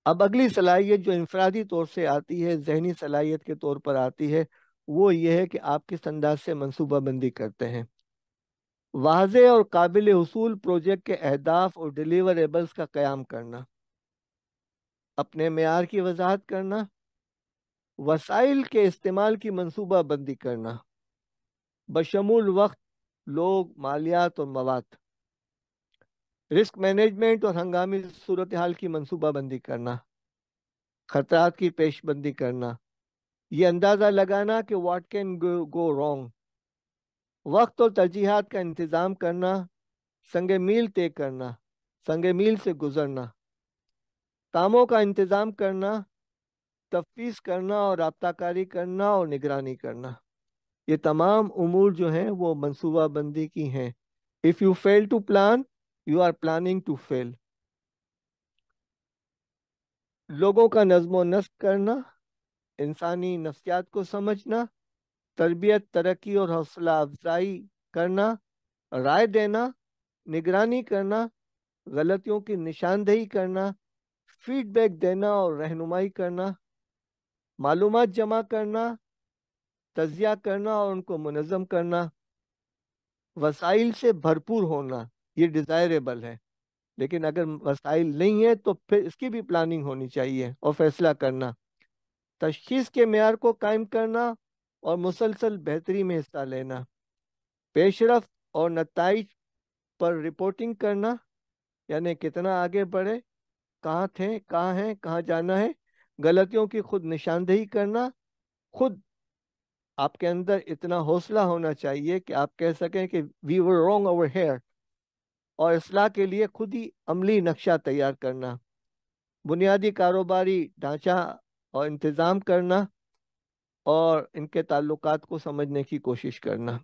اب اگلی صلاحیت جو انفرادی طور سے آتی ہے، ذہنی صلاحیت کے طور پر آتی ہے، وہ یہ ہے کہ آپ کس انداز سے منصوبہ بندی کرتے ہیں۔ واضح اور قابل حصول پروجیکٹ کے اہداف اور ڈیلیوریبلز کا قیام کرنا، اپنے معیار کی وضاحت کرنا، وسائل کے استعمال کی منصوبہ بندی کرنا بشمول وقت، لوگ، مالیات اور مواد، رسک مینجمنٹ اور ہنگامی صورتحال کی منصوبہ بندی کرنا، خطرات کی پیش بندی کرنا، یہ اندازہ لگانا کہ واٹ کین گو رانگ، وقت اور ترجیحات کا انتظام کرنا، سنگ میل طے کرنا، سنگ میل سے گزرنا، کاموں کا انتظام کرنا، تفویض کرنا اور رابطہ کاری کرنا اور نگرانی کرنا۔ یہ تمام امور جو ہیں وہ منصوبہ بندی کی ہیں۔ If you fail to plan, you are planning to fail۔ لوگوں کا نظم و نسق کرنا، انسانی نفسیات کو سمجھنا، تربیت، ترقی اور حوصلہ افزائی کرنا، رائے دینا، نگرانی کرنا، غلطیوں کی نشاندہی کرنا، فیڈ بیک دینا اور رہنمائی کرنا، معلومات جمع کرنا، تجزیہ کرنا اور ان کو منظم کرنا، وسائل سے بھرپور ہونا، یہ ڈیزائریبل ہے، لیکن اگر وسائل نہیں ہے تو پھر اس کی بھی پلاننگ ہونی چاہیے اور فیصلہ کرنا، تشخیص کے معیار کو قائم کرنا اور مسلسل بہتری میں حصہ لینا، پیش رفت اور نتائج پر رپورٹنگ کرنا، یعنی کتنا آگے بڑھے، کہاں تھے، کہاں ہیں، کہاں جانا ہے، غلطیوں کی خود نشاندہی کرنا، خود آپ کے اندر اتنا حوصلہ ہونا چاہیے کہ آپ کہہ سکیں کہ وی ور رانگ اوور ہیئر، اور اصلاح کے لیے خود ہی عملی نقشہ تیار کرنا، بنیادی کاروباری ڈھانچہ اور انتظام کرنا اور ان کے تعلقات کو سمجھنے کی کوشش کرنا۔